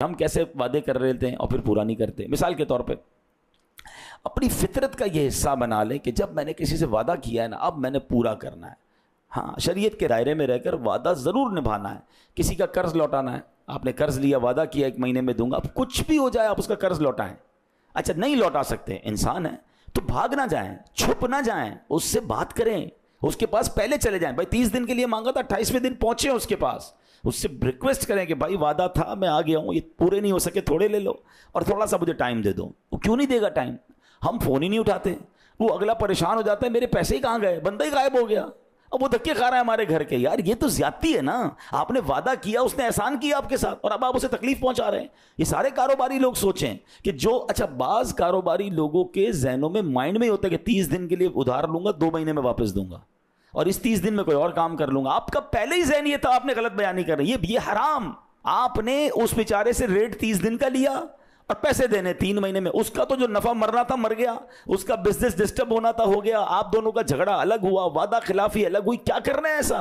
ہم کیسے وعدے کر رہے تھے اور پھر پورا نہیں کرتے. مثال کے طور پہ اپنی فطرت کا یہ حصہ بنا لیں کہ جب میں نے کسی سے وعدہ کیا ہے نا اب میں نے پورا کرنا ہے. ہاں شریعت کے دائرے میں رہ کر وعدہ ضرور نبھانا ہے. کسی کا قرض لوٹانا ہے, آپ نے قرض لیا, وعدہ کیا 1 مہینے میں دوں گا, اب کچھ بھی ہو جائے آپ اس کا قرض لوٹائیں. اچھا نہیں لوٹا سکتے, انسان ہے تو بھاگ نہ جائیں, چھپ نہ جائیں, اس سے بات کریں, اس کے پاس پہلے چلے جائیں. بھائی 30 دن کے لیے مانگا تھا, 28ویں دن پہنچے اس کے پاس, اس سے ریکویسٹ کریں کہ بھائی وعدہ تھا میں آ گیا ہوں, یہ پورے نہیں ہو سکے, تھوڑے لے لو اور تھوڑا سا مجھے ٹائم دے دو. وہ کیوں نہیں دے گا ٹائم؟ ہم فون ہی نہیں اٹھاتے, وہ اگلا پریشان ہو جاتا ہے میرے پیسے ہی کہاں گئے, بندہ ہی غائب ہو گیا, اب وہ دھکے کھا رہا ہے ہمارے گھر کے. یار یہ تو زیادتی ہے نا, آپ نے وعدہ کیا, اس نے احسان کیا آپ کے ساتھ اور اب آپ اسے تکلیف پہنچا رہے ہیں. یہ سارے کاروباری لوگ سوچیں کہ جو اچھا بعض کاروباری لوگوں کے ذہنوں میں مائنڈ میں ہوتا ہے کہ 30 دن کے لیے ادھار لوں گا, 2 مہینے میں واپس دوں گا اور اس 30 دن میں کوئی اور کام کر لوں گا. آپ کا پہلے ہی ذہن یہ تھا, آپ نے غلط بیانی کر رہی ہے, یہ حرام. آپ نے اس بیچارے سے ریٹ 30 دن کا لیا اور پیسے دینے 3 مہینے میں, اس کا تو جو نفع مرنا تھا مر گیا, اس کا بزنس ڈسٹرب ہونا تھا ہو گیا, آپ دونوں کا جھگڑا الگ ہوا, وعدہ خلافی الگ ہوئی. کیا کرنا ہے ایسا؟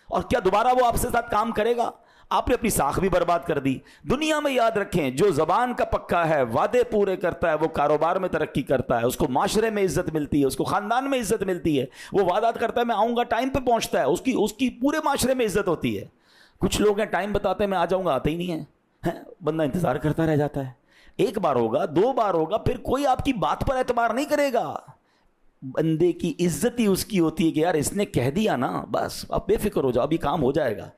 اور کیا دوبارہ وہ آپ سے ساتھ کام کرے گا؟ آپ نے اپنی ساکھ بھی برباد کر دی. دنیا میں یاد رکھیں, جو زبان کا پکا ہے, وعدے پورے کرتا ہے, وہ کاروبار میں ترقی کرتا ہے, اس کو معاشرے میں عزت ملتی ہے, اس کو خاندان میں عزت ملتی ہے. وہ وعدات کرتا ہے میں آؤں گا, ٹائم پہ پہنچتا ہے, اس کی پورے معاشرے میں عزت ہوتی ہے. کچھ لوگ ہیں ٹائم بتاتے ہیں میں آ جاؤں گا, آتے ہی نہیں ہے, بندہ انتظار کرتا رہ جاتا ہے. 1 بار ہوگا, 2 بار ہوگا, پھر کوئی آپ کی بات پر اعتبار نہیں کرے گا. بندے کی عزت ہی اس کی ہوتی ہے کہ یار اس نے کہہ دیا نا, بس اب بے فکر ہو جاؤ, ابھی کام ہو جائے گا.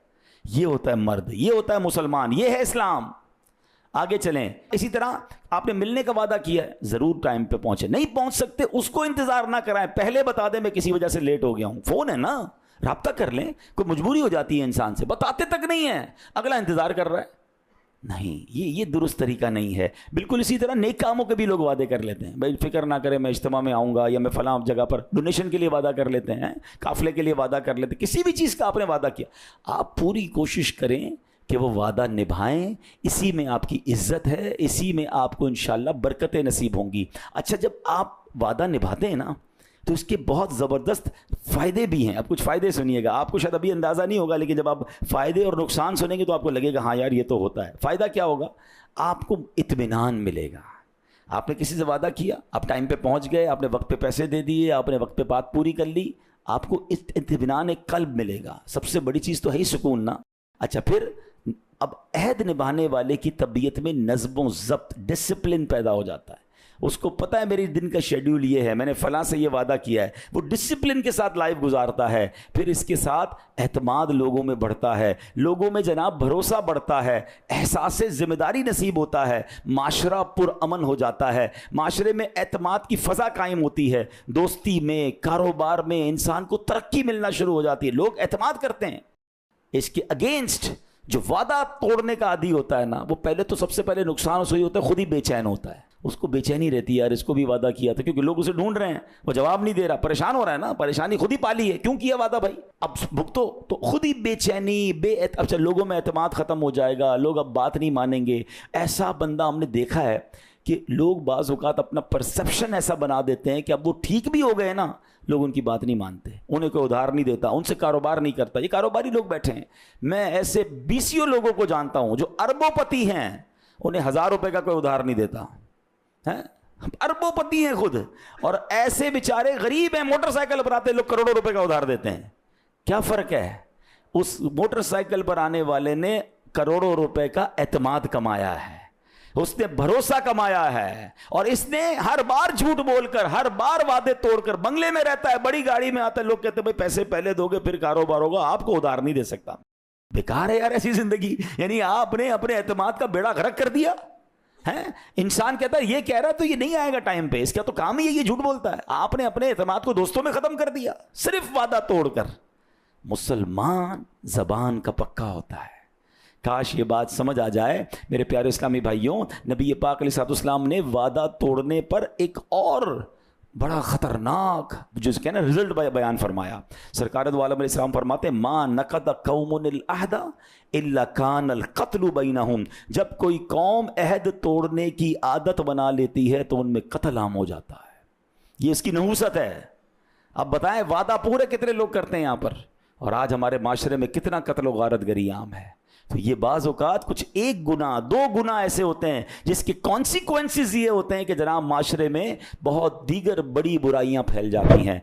یہ ہوتا ہے مرد, یہ ہوتا ہے مسلمان, یہ ہے اسلام. آگے چلیں. اسی طرح آپ نے ملنے کا وعدہ کیا ہے, ضرور ٹائم پہ پہنچے. نہیں پہنچ سکتے اس کو انتظار نہ کرائیں, پہلے بتا دیں میں کسی وجہ سے لیٹ ہو گیا ہوں. فون ہے نا, رابطہ کر لیں. کوئی مجبوری ہو جاتی ہے انسان سے, بتاتے تک نہیں ہے, اگلا انتظار کر رہا ہے. نہیں, یہ درست طریقہ نہیں ہے. بالکل اسی طرح نیک کاموں کے بھی لوگ وعدے کر لیتے ہیں, بھائی فکر نہ کریں میں اجتماع میں آؤں گا, یا میں فلاں جگہ پر ڈونیشن کے لیے وعدہ کر لیتے ہیں, قافلے کے لیے وعدہ کر لیتے ہیں. کسی بھی چیز کا آپ نے وعدہ کیا, آپ پوری کوشش کریں کہ وہ وعدہ نبھائیں. اسی میں آپ کی عزت ہے, اسی میں آپ کو انشاءاللہ برکتیں نصیب ہوں گی. اچھا جب آپ وعدہ نبھاتے ہیں نا تو اس کے بہت زبردست فائدے بھی ہیں. اب کچھ فائدے سنیے گا, آپ کو شاید ابھی اندازہ نہیں ہوگا, لیکن جب آپ فائدے اور نقصان سنیں گے تو آپ کو لگے گا ہاں یار یہ تو ہوتا ہے. فائدہ کیا ہوگا؟ آپ کو اطمینان ملے گا. آپ نے کسی سے وعدہ کیا, آپ ٹائم پہ پہنچ گئے, آپ نے وقت پہ پیسے دے دیے, آپ نے وقت پہ بات پوری کر لی, آپ کو اطمینان قلب ملے گا. سب سے بڑی چیز تو ہے ہی سکون نا. اچھا پھر اب عہد نبھانے والے کی طبیعت میں نظم و ضبط, ڈسپلن پیدا ہو جاتا ہے. اس کو پتہ ہے میری دن کا شیڈیول یہ ہے, میں نے فلاں سے یہ وعدہ کیا ہے, وہ ڈسپلن کے ساتھ لائف گزارتا ہے. پھر اس کے ساتھ اعتماد لوگوں میں بڑھتا ہے, لوگوں میں جناب بھروسہ بڑھتا ہے, احساس ذمہ داری نصیب ہوتا ہے, معاشرہ پرامن ہو جاتا ہے, معاشرے میں اعتماد کی فضا قائم ہوتی ہے, دوستی میں, کاروبار میں انسان کو ترقی ملنا شروع ہو جاتی ہے, لوگ اعتماد کرتے ہیں. اس کے اگینسٹ جو وعدہ توڑنے کا عادی ہوتا ہے نا, وہ پہلے تو سب سے پہلے نقصان اس کو ہوتا ہے, خود ہی بے چین ہوتا ہے. اس کو بے چینی رہتی ہے, یار اس کو بھی وعدہ کیا تھا, کیونکہ لوگ اسے ڈھونڈ رہے ہیں, وہ جواب نہیں دے رہا, پریشان ہو رہا ہے نا. پریشانی خود ہی پالی ہے, کیوں کیا وعدہ بھائی, اب بھگتو. تو خود ہی بے چینی, اچھا لوگوں میں اعتماد ختم ہو جائے گا, لوگ اب بات نہیں مانیں گے. ایسا بندہ ہم نے دیکھا ہے کہ لوگ بعض اوقات اپنا پرسپشن ایسا بنا دیتے ہیں کہ اب وہ ٹھیک بھی ہو گئے نا, لوگ ان کی بات نہیں مانتے, انہیں کوئی ادھار نہیں دیتا, ان سے کاروبار نہیں کرتا. یہ کاروباری لوگ بیٹھے ہیں, میں ایسے 20 لوگوں کو جانتا ہوں جو اربوں پتی ہیں, انہیں 1000 روپے کا کوئی ادھار نہیں دیتا. اربوں پتی ہیں خود, اور ایسے بیچارے غریب ہیں, موٹر سائیکل پر آتے لوگ کروڑوں روپے کا ادھار دیتے ہیں. کیا فرق ہے؟ اس موٹر سائیکل پر آنے والے نے کروڑوں روپے کا اعتماد کمایا ہے, اس نے بھروسہ کمایا ہے, اور اس نے ہر بار جھوٹ بول کر, ہر بار وعدے توڑ کر, بنگلے میں رہتا ہے, بڑی گاڑی میں آتا ہے, لوگ کہتے ہیں بھائی پیسے پہلے دو گے پھر کاروبار ہوگا, آپ کو ادھار نہیں دے سکتا. بیکار ہے یار ایسی زندگی. یعنی آپ نے اپنے اعتماد کا بیڑا غرق کر دیا ہے. انسان کہتا ہے یہ کہہ رہا ہے تو یہ نہیں آئے گا ٹائم پہ, اس کا تو کام ہی ہے یہ جھوٹ بولتا ہے. آپ نے اپنے اعتماد کو دوستوں میں ختم کر دیا صرف وعدہ توڑ کر. مسلمان زبان کا پکا ہوتا ہے. کاش یہ بات سمجھ آ جائے میرے پیارے اسلامی بھائیوں. نبی پاک علیہ الصلوۃ والسلام نے وعدہ توڑنے پر ایک اور بڑا خطرناک جو کہ نا رزلٹ بیان فرمایا. سرکار دو عالم علیہ السلام فرماتے ہیں ما نقض قوم العہد الا کان القتل بینہم. جب کوئی قوم عہد توڑنے کی عادت بنا لیتی ہے تو ان میں قتل عام ہو جاتا ہے. یہ اس کی نحوست ہے. اب بتائیں وعدہ پورے کتنے لوگ کرتے ہیں یہاں پر, اور آج ہمارے معاشرے میں کتنا قتل و غارت گری عام ہے. تو یہ بعض اوقات کچھ ایک گناہ دو گناہ ایسے ہوتے ہیں جس کے کانسیکوینسز یہ ہوتے ہیں کہ جناب معاشرے میں بہت دیگر بڑی برائیاں پھیل جاتی ہیں.